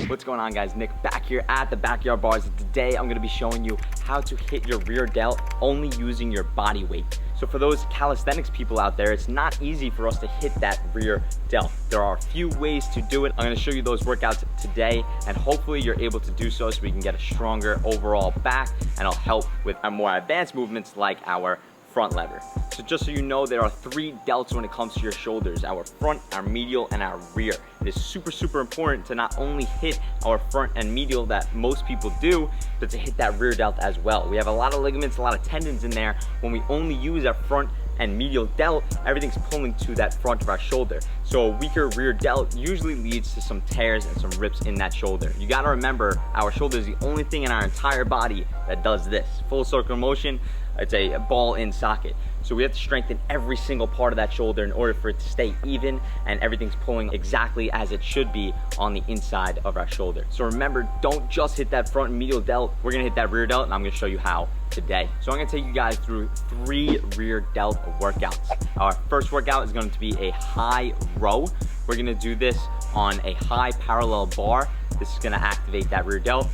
What's going on, guys? Nick back here at the Backyard Bars, and today I'm going to be showing you how to hit your rear delt only using your body weight. So for those calisthenics people out there, it's not easy for us to hit that rear delt. There are a few ways to do it. I'm going to show you those workouts today, and hopefully you're able to do so we can get a stronger overall back, and it'll help with our more advanced movements like our front lever. So just so you know, there are 3 delts when it comes to your shoulders: our front, our medial, and our rear. It is super important to not only hit our front and medial that most people do, but to hit that rear delt as well. We have a lot of ligaments, a lot of tendons in there. When we only use our front and medial delt, everything's pulling to that front of our shoulder. So a weaker rear delt usually leads to some tears and some rips in that shoulder. You gotta remember, our shoulder is the only thing in our entire body that does this. Full circle motion, it's a ball in socket. So we have to strengthen every single part of that shoulder in order for it to stay even and everything's pulling exactly as it should be on the inside of our shoulder. So remember, don't just hit that front and medial delt. We're gonna hit that rear delt, and I'm gonna show you how today. So I'm gonna take you guys through 3 rear delt workouts. Our first workout is going to be a high row. We're gonna do this on a high parallel bar. This is gonna activate that rear delt.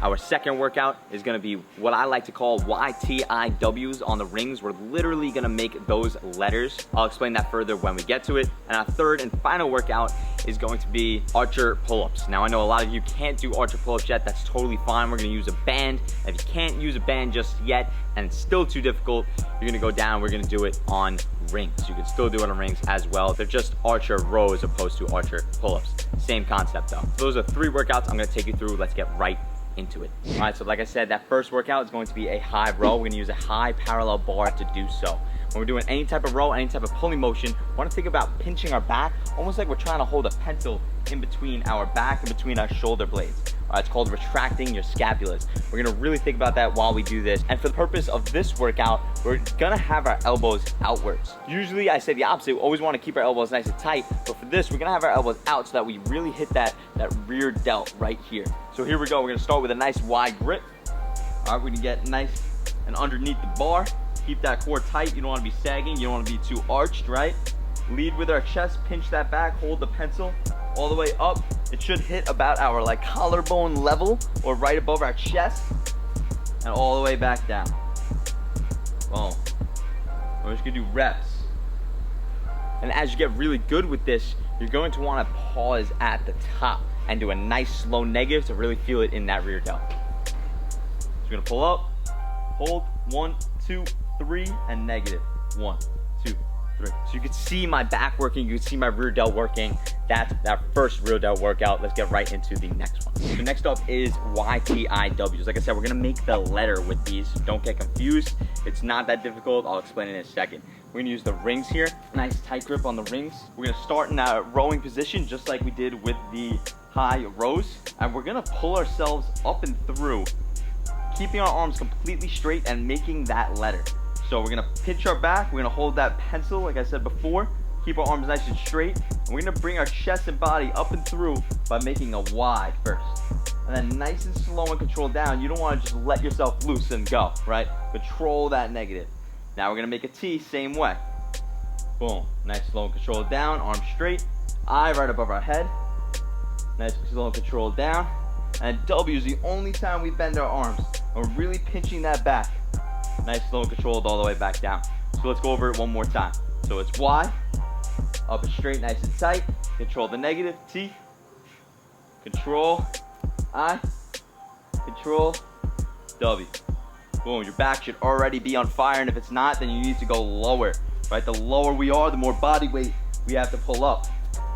Our second workout is gonna be what I like to call YTIWs on the rings. We're literally gonna make those letters. I'll explain that further when we get to it. And our third and final workout is going to be archer pull-ups. Now I know a lot of you can't do archer pull-ups yet. That's totally fine. We're gonna use a band. If you can't use a band just yet and it's still too difficult, you're gonna go down. We're gonna do it on rings. You can still do it on rings as well. They're just archer rows opposed to archer pull-ups. Same concept though. Those are 3 workouts I'm gonna take you through. Let's get right into it. All right, so like I said, that first workout is going to be a high row. We're gonna use a high parallel bar to do so. When we're doing any type of row, any type of pulling motion, we want to think about pinching our back, almost like we're trying to hold a pencil in between our back and between our shoulder blades. It's called retracting your scapulas. We're gonna really think about that while we do this. And for the purpose of this workout, we're gonna have our elbows outwards. Usually I say the opposite. We always wanna keep our elbows nice and tight, but for this, we're gonna have our elbows out so that we really hit that rear delt right here. So here we go. We're gonna start with a nice wide grip. All right, we're gonna get nice and underneath the bar. Keep that core tight. You don't wanna be sagging. You don't wanna be too arched, right? Lead with our chest, pinch that back, hold the pencil all the way up. It should hit about our collarbone level or right above our chest, and all the way back down. Boom. We're just gonna do reps. And as you get really good with this, you're going to want to pause at the top and do a nice slow negative to really feel it in that rear delt. So you're gonna pull up, hold, 1, 2, 3, and negative. 1, 2, 3. So you can see my back working, you can see my rear delt working. That's that first rear delt workout. Let's get right into the next one. So next up is YTIWs. Like I said, we're gonna make the letter with these. Don't get confused. It's not that difficult. I'll explain it in a second. We're gonna use the rings here. Nice tight grip on the rings. We're gonna start in that rowing position just like we did with the high rows. And we're gonna pull ourselves up and through, keeping our arms completely straight and making that letter. So we're gonna pinch our back, we're gonna hold that pencil like I said before, keep our arms nice and straight, and we're gonna bring our chest and body up and through by making a Y first. And then nice and slow and controlled down. You don't wanna just let yourself loose and go, right? Control that negative. Now we're gonna make a T, same way. Boom, nice, slow and controlled down, arms straight, I right above our head. Nice, slow and controlled down. And W is the only time we bend our arms. And we're really pinching that back. Nice, slow and controlled all the way back down. So let's go over it one more time. So it's Y, up and straight, nice and tight. Control the negative, T. Control, I. Control, W. Boom, your back should already be on fire, and if it's not, then you need to go lower, right? The lower we are, the more body weight we have to pull up.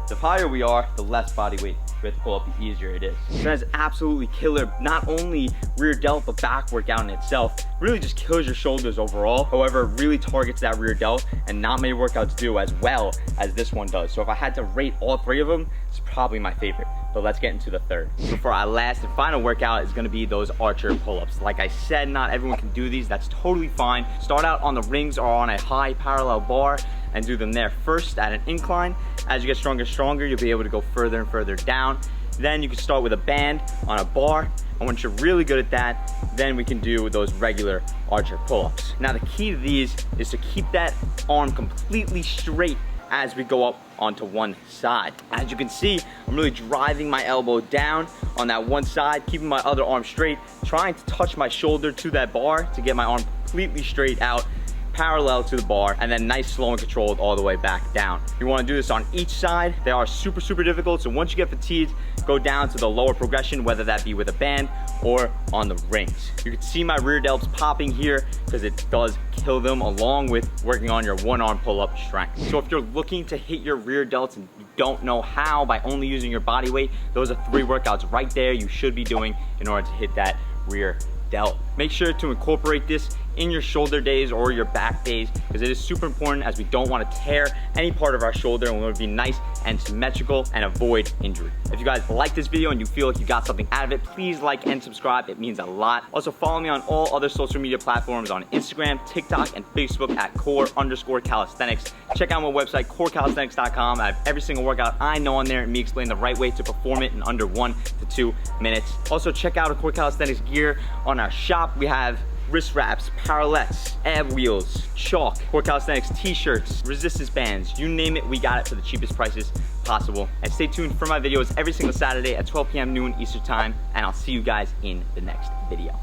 The higher we are, the less body weight we have to pull up, the easier it is. So that's absolutely killer, not only rear delt, but back workout in itself. Really just kills your shoulders overall. However, it really targets that rear delt, and not many workouts do as well as this one does. So if I had to rate all 3 of them, it's probably my favorite. But let's get into the third. So for our last and final workout is gonna be those archer pull-ups. Like I said, not everyone can do these. That's totally fine. Start out on the rings or on a high parallel bar and do them there first at an incline. As you get stronger, you'll be able to go further and further down. Then you can start with a band on a bar. And once you're really good at that, then we can do those regular archer pull-ups. Now the key to these is to keep that arm completely straight as we go up onto one side. As you can see, I'm really driving my elbow down on that one side, keeping my other arm straight, trying to touch my shoulder to that bar to get my arm completely straight out, parallel to the bar, and then nice, slow, and controlled all the way back down. You want to do this on each side. They are super, super difficult, so once you get fatigued, go down to the lower progression, whether that be with a band or on the rings. You can see my rear delts popping here because it does kill them, along with working on your one arm pull-up strength. So if you're looking to hit your rear delts and you don't know how by only using your body weight, those are 3 workouts right there you should be doing in order to hit that rear delt. Make sure to incorporate this in your shoulder days or your back days, because it is super important, as we don't want to tear any part of our shoulder, and we want to be nice and symmetrical and avoid injury. If you guys like this video and you feel like you got something out of it, please like and subscribe. It means a lot. Also, follow me on all other social media platforms on Instagram, TikTok, and Facebook at core_calisthenics. Check out my website, corecalisthenics.com. I have every single workout I know on there, and me explain the right way to perform it in under 1 to 2 minutes. Also, check out our Core Calisthenics gear on our shop. We have wrist wraps, parallettes, ab wheels, chalk, Core Calisthenics t-shirts, resistance bands, you name it, we got it for the cheapest prices possible. And stay tuned for my videos every single Saturday at 12 p.m. noon Eastern time, and I'll see you guys in the next video.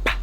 Bye.